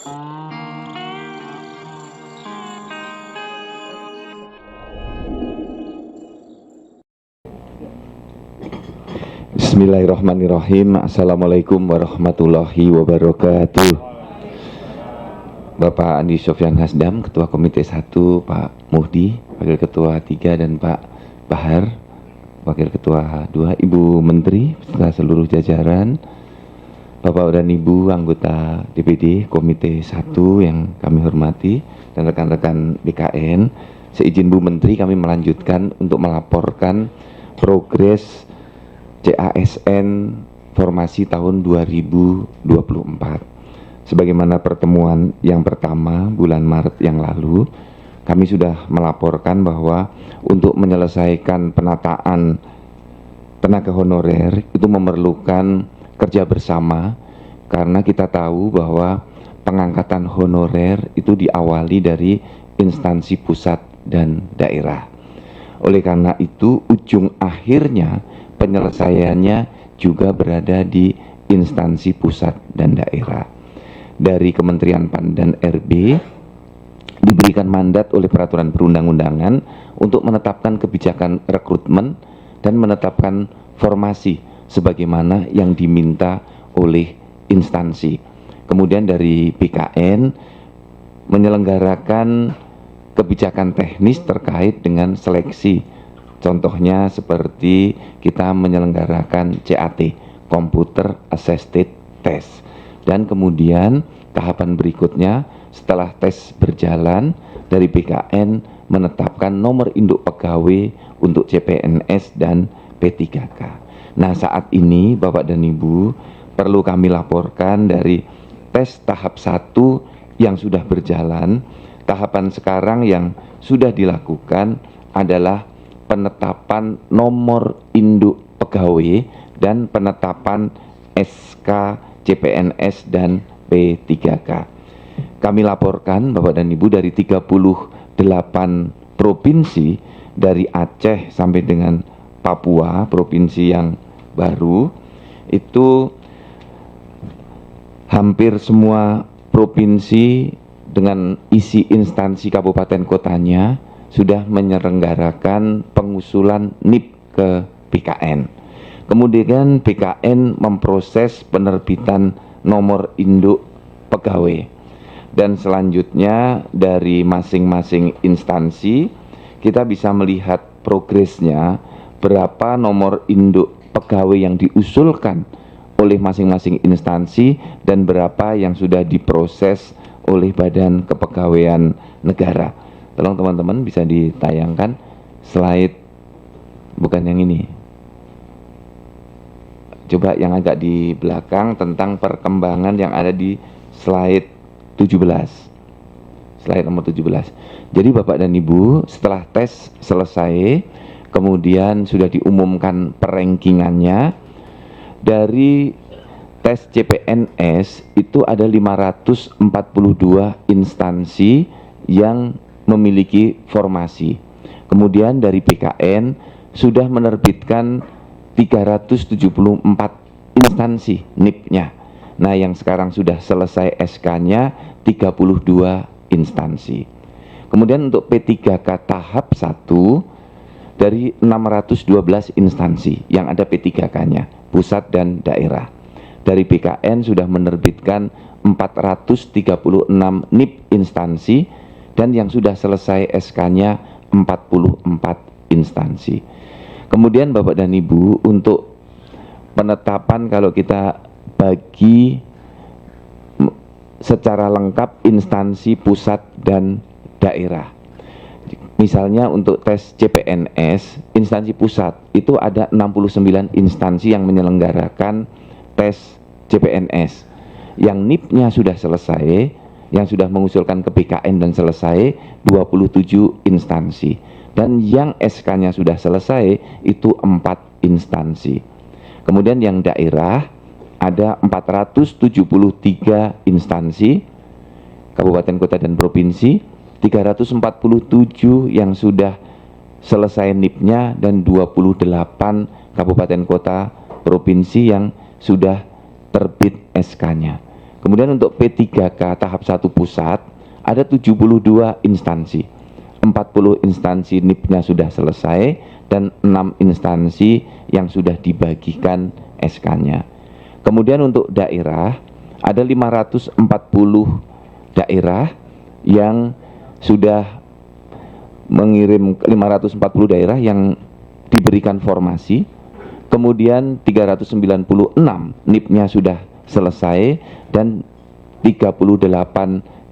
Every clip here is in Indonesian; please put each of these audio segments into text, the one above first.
Bismillahirrahmanirrahim. Assalamualaikum warahmatullahi wabarakatuh. Bapak Andi Sofyan Hasdam, Ketua Komite 1, Pak Muhdi, Wakil Ketua 3, dan Pak Bahar, Wakil Ketua 2, Ibu Menteri, beserta seluruh jajaran, Bapak dan Ibu anggota DPD Komite 1 yang kami hormati, dan rekan-rekan BKN, seizin Bu Menteri kami melanjutkan untuk melaporkan progres CASN formasi tahun 2024. Sebagaimana pertemuan yang pertama bulan Maret yang lalu, kami sudah melaporkan bahwa untuk menyelesaikan penataan tenaga honorer itu memerlukan kerja bersama, karena kita tahu bahwa pengangkatan honorer itu diawali dari instansi pusat dan daerah. Oleh karena itu, ujung akhirnya penyelesaiannya juga berada di instansi pusat dan daerah. Dari Kementerian PAN dan RB diberikan mandat oleh peraturan perundang-undangan untuk menetapkan kebijakan rekrutmen dan menetapkan formasi sebagaimana yang diminta oleh instansi. Kemudian dari BKN menyelenggarakan kebijakan teknis terkait dengan seleksi. Contohnya seperti kita menyelenggarakan CAT, Computer Assisted Test. Dan kemudian tahapan berikutnya setelah tes berjalan, dari BKN menetapkan nomor induk pegawai untuk CPNS dan P3K. Nah, saat ini Bapak dan Ibu perlu kami laporkan dari tes tahap 1 yang sudah berjalan. Tahapan sekarang yang sudah dilakukan adalah penetapan nomor induk pegawai dan penetapan SK CPNS dan P3K. Kami laporkan Bapak dan Ibu dari 38 provinsi, dari Aceh sampai dengan Papua, provinsi yang baru, itu hampir semua provinsi dengan isi instansi kabupaten kotanya sudah menyelenggarakan pengusulan NIP ke BKN. Kemudian BKN memproses penerbitan nomor induk pegawai. Dan selanjutnya dari masing-masing instansi kita bisa melihat progresnya, berapa nomor induk pegawai yang diusulkan oleh masing-masing instansi dan berapa yang sudah diproses oleh Badan Kepegawaian Negara. Tolong teman-teman bisa ditayangkan slide, bukan yang ini, coba yang agak di belakang, tentang perkembangan yang ada di slide 17, slide nomor 17. Jadi Bapak dan Ibu, setelah tes selesai, kemudian sudah diumumkan perankingannya. Dari tes CPNS itu ada 542 instansi yang memiliki formasi. Kemudian dari BKN sudah menerbitkan 374 instansi NIP-nya. Nah, yang sekarang sudah selesai SK-nya 32 instansi. Kemudian untuk P3K tahap 1 dari 612 instansi yang ada P3K-nya, pusat dan daerah. Dari BKN sudah menerbitkan 436 NIP instansi, dan yang sudah selesai SK-nya 44 instansi. Kemudian Bapak dan Ibu, untuk penetapan kalau kita bagi secara lengkap instansi pusat dan daerah. Misalnya untuk tes CPNS, instansi pusat itu ada 69 instansi yang menyelenggarakan tes CPNS. Yang NIP-nya sudah selesai, yang sudah mengusulkan ke BKN dan selesai 27 instansi, dan yang SK-nya sudah selesai itu 4 instansi. Kemudian yang daerah ada 473 instansi, kabupaten, kota, dan provinsi, 347 yang sudah selesai NIP-nya, dan 28 kabupaten, kota, provinsi yang sudah terbit SK-nya. Kemudian untuk P3K tahap 1 pusat ada 72 instansi. 40 instansi NIP-nya sudah selesai dan 6 instansi yang sudah dibagikan SK-nya. Kemudian untuk daerah ada 540 daerah yang sudah mengirim 540 daerah yang diberikan formasi. Kemudian 396 NIP-nya sudah selesai dan 38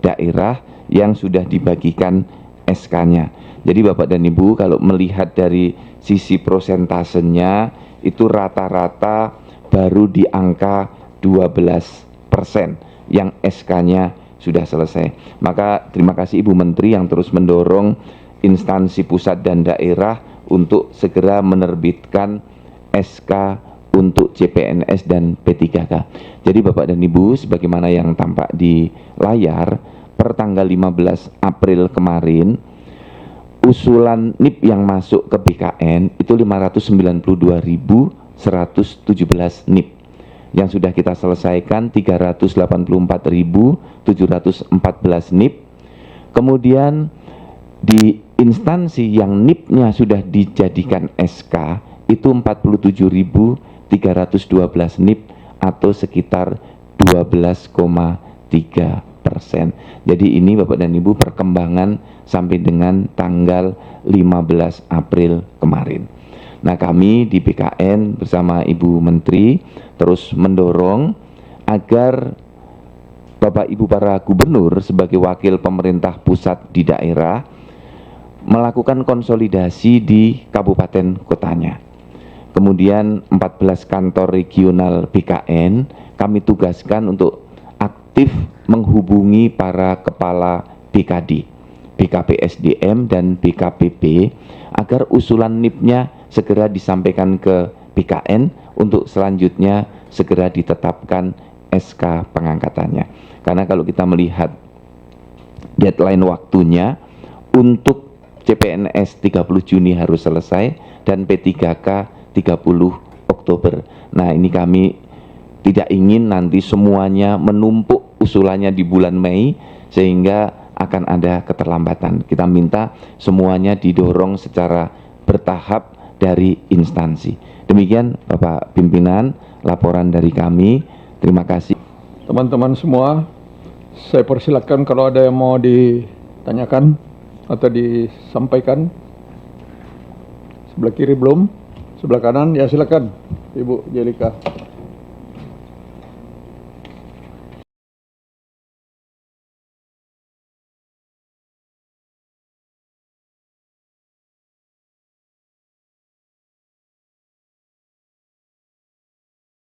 daerah yang sudah dibagikan SK-nya. Jadi Bapak dan Ibu kalau melihat dari sisi prosentasenya itu rata-rata baru di angka 12% yang SK-nya sudah selesai. Maka terima kasih Ibu Menteri yang terus mendorong instansi pusat dan daerah untuk segera menerbitkan SK untuk CPNS dan P3K. Jadi Bapak dan Ibu, sebagaimana yang tampak di layar, per tanggal 15 April kemarin, usulan NIP yang masuk ke BKN itu 592.117 NIP. Yang sudah kita selesaikan 384.714 NIP. Kemudian di instansi yang NIP-nya sudah dijadikan SK itu 47.312 NIP atau sekitar 12,3%. Jadi ini Bapak dan Ibu perkembangan sampai dengan tanggal 15 April kemarin. Nah, kami di BKN bersama Ibu Menteri terus mendorong agar Bapak Ibu para gubernur sebagai wakil pemerintah pusat di daerah melakukan konsolidasi di kabupaten kotanya. Kemudian 14 kantor regional BKN kami tugaskan untuk aktif menghubungi para kepala BKD, BKPSDM dan BKPP agar usulan NIP-nya segera disampaikan ke BKN untuk selanjutnya segera ditetapkan SK pengangkatannya. Karena kalau kita melihat deadline waktunya untuk CPNS 30 Juni harus selesai dan P3K 30 Oktober. Nah, ini kami tidak ingin nanti semuanya menumpuk usulannya di bulan Mei sehingga akan ada keterlambatan. Kita minta semuanya didorong secara bertahap dari instansi. Demikian Bapak Pimpinan, laporan dari kami. Terima kasih. Teman-teman semua, saya persilakan kalau ada yang mau ditanyakan atau disampaikan. Sebelah kiri belum, sebelah kanan ya silakan Ibu Jelika.